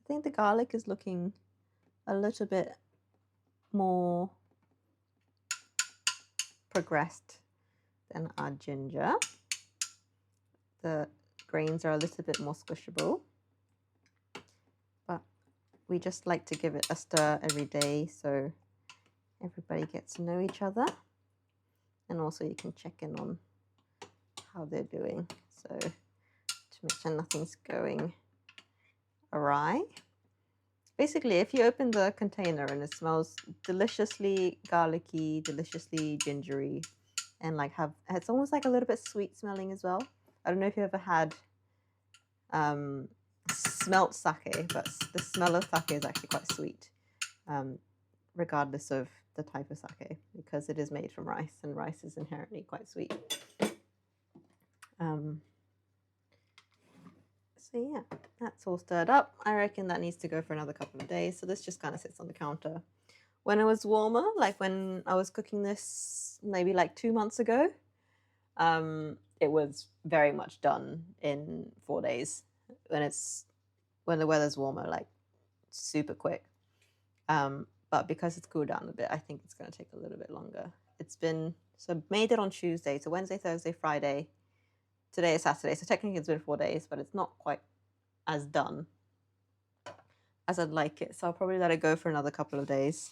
Speaker 1: I think the garlic is looking a little bit more progressed than our ginger. The grains are a little bit more squishable, but we just like to give it a stir every day so everybody gets to know each other, and also you can check in on how they're doing, so to make sure nothing's going awry. Basically, if you open the container and it smells deliciously garlicky, deliciously gingery, and it's almost like a little bit sweet smelling as well. I don't know if you ever had smelt sake, but the smell of sake is actually quite sweet, regardless of the type of sake, because it is made from rice, and rice is inherently quite sweet. So yeah, that's all stirred up. I reckon that needs to go for another couple of days. So this just kind of sits on the counter. When it was warmer, like when I was cooking this maybe like 2 months ago, it was very much done in 4 days. When the weather's warmer, like super quick. But because it's cooled down a bit, I think it's going to take a little bit longer. Made it on Tuesday, so Wednesday, Thursday, Friday. Today is Saturday, so technically it's been 4 days, but it's not quite as done as I'd like it. So I'll probably let it go for another couple of days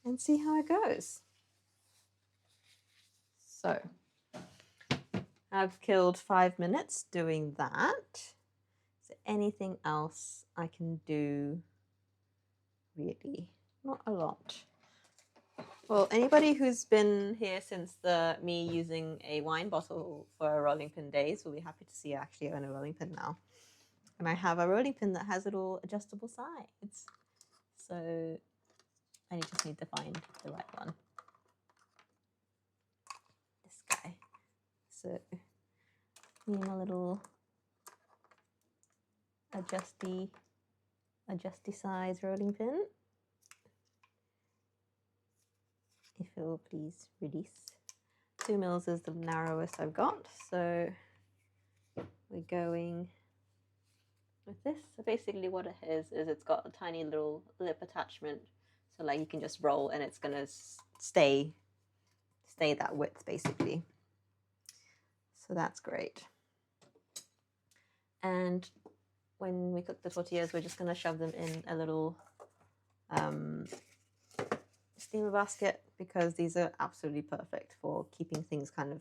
Speaker 1: and see how it goes. So I've killed 5 minutes doing that. Is there anything else I can do? Really, not a lot. Well, anybody who's been here since me using a wine bottle for rolling pin days will be happy to see I actually own a rolling pin now. And I have a rolling pin that has little adjustable sides. So I just need to find the right one. This guy. So need my little adjusty size rolling pin. If it will please release. 2 mils is the narrowest I've got, so we're going with this. So basically what it is it's got a tiny little lip attachment, so like you can just roll and it's gonna stay that width basically. So that's great. And when we cook the tortillas, we're just gonna shove them in a little steamer basket because these are absolutely perfect for keeping things kind of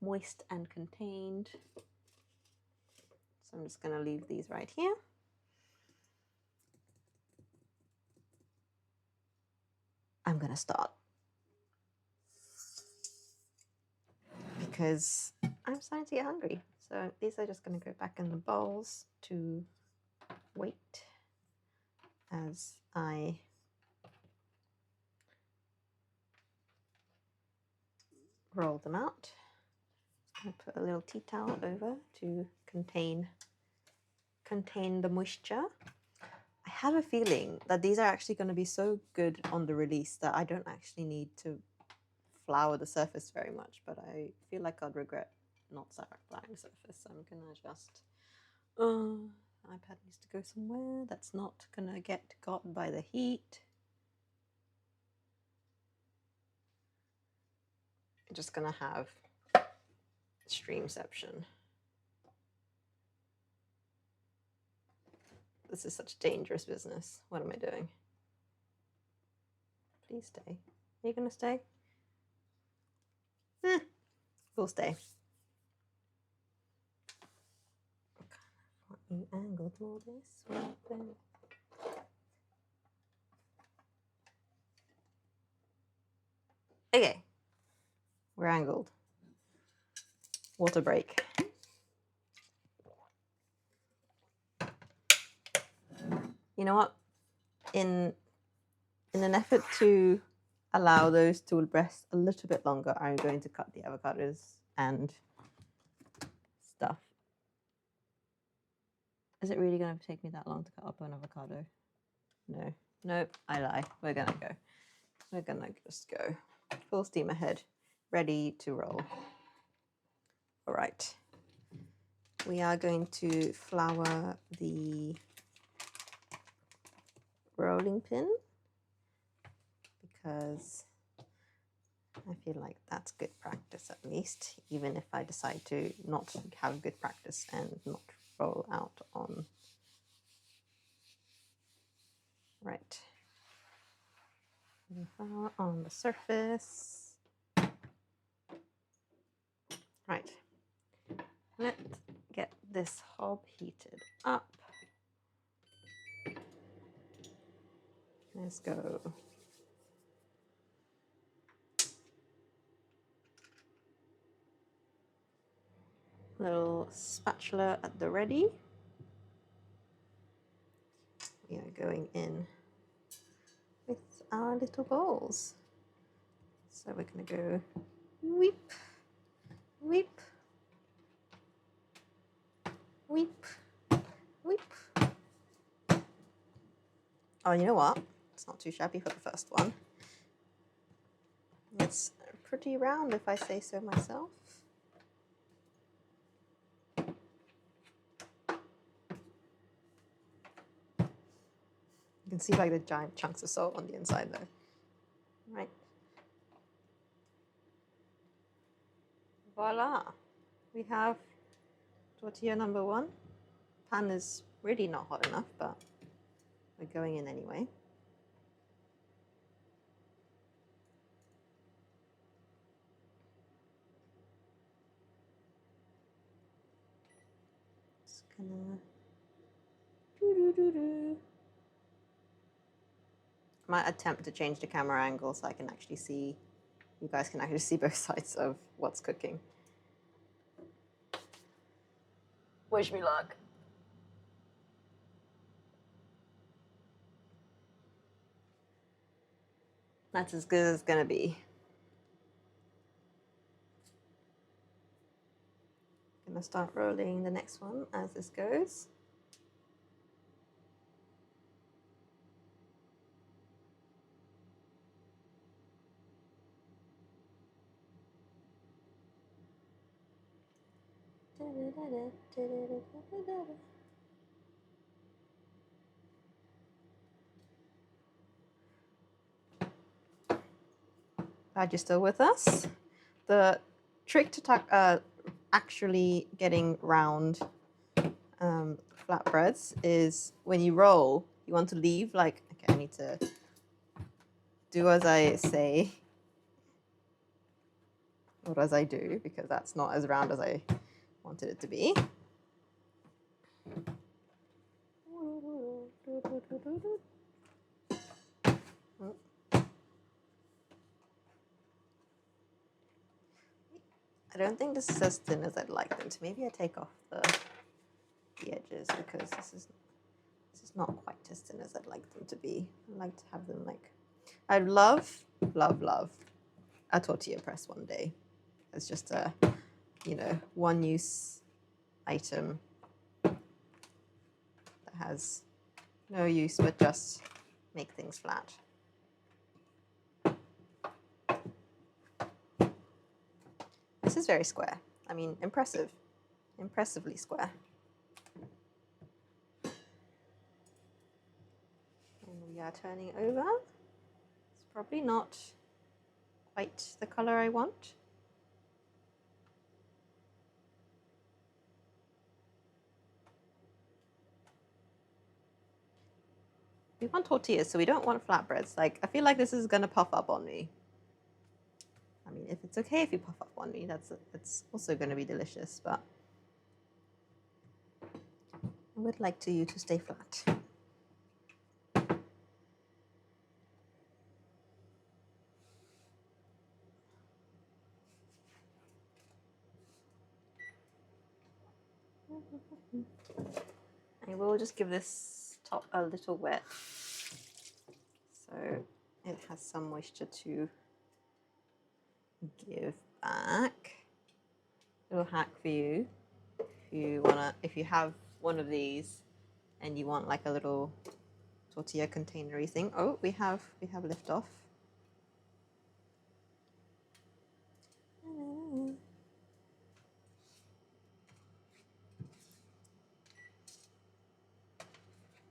Speaker 1: moist and contained. So I'm just going to leave these right here. I'm going to start because I'm starting to get hungry. So these are just going to go back in the bowls to wait as I roll them out. I put a little tea towel over to contain the moisture. I have a feeling that these are actually going to be so good on the release that I don't actually need to flour the surface very much, but I feel like I'd regret not flouring the surface, so I'm going to just... iPad needs to go somewhere that's not going to get got by the heat. I'm just going to have streamception. This is such dangerous business. What am I doing? Please stay. Are you going to stay? We'll stay. Want you angled more this way then. Okay. We're angled. Water break. You know what? In an effort to allow those to rest a little bit longer, I'm going to cut the avocados and stuff. Is it really going to take me that long to cut up an avocado? No. Nope, I lie. We're going to go. We're going to just go. Full steam ahead. Ready to roll. All right. We are going to flour the rolling pin because I feel like that's good practice, at least, even if I decide to not have good practice and not roll out on. Right. Flour on the surface. Right. Let's get this hob heated up. Let's go. Little spatula at the ready. We are going in with our little bowls. So we're going to go whip, whip, whip, whip. Oh, you know what? It's not too shabby for the first one. It's pretty round, if I say so myself. You can see like the giant chunks of salt on the inside though. Right. Voila. We have tortilla number one. Pan is really not hot enough, but we're going in anyway. Just gonna I might attempt to change the camera angle so I can actually see, you guys can actually see both sides of what's cooking. Wish me luck. That's as good as it's gonna be. Gonna start rolling the next one as this goes. Glad you're still with us. The trick to actually getting round flatbreads is when you roll, you want to leave like, okay, I need to do as I say, not as I do, because that's not as round as I wanted it to be. I don't think this is as thin as I'd like them to. Maybe I take off the edges, because this is not quite as thin as I'd like them to be. I'd like to have them like, I'd love a tortilla press one day. It's just a, you know, one use item that has no use but just make things flat. This is very square. I mean, impressively square. And we are turning over. It's probably not quite the color I want. We want tortillas, so we don't want flatbreads. Like, I feel like this is gonna puff up on me. I mean, if it's okay if you puff up on me, it's also gonna be delicious, but I would like you to stay flat. I will just give this top a little wet, so it has some moisture to give back. Little hack for you, if you have one of these and you want like a little tortilla containery thing. Oh, we have lift off.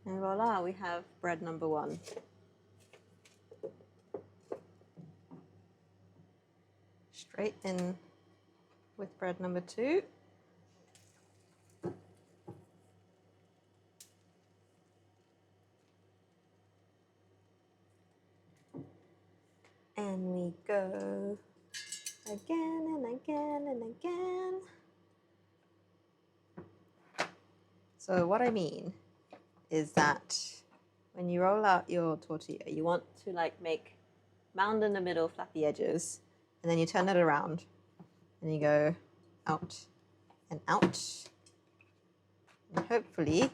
Speaker 1: And voila, we have bread number 1. Straight in with bread number 2. And we go again and again and again. So what I mean is that when you roll out your tortilla, you want to like make mound in the middle, flat the edges, and then you turn it around and you go out and out. And hopefully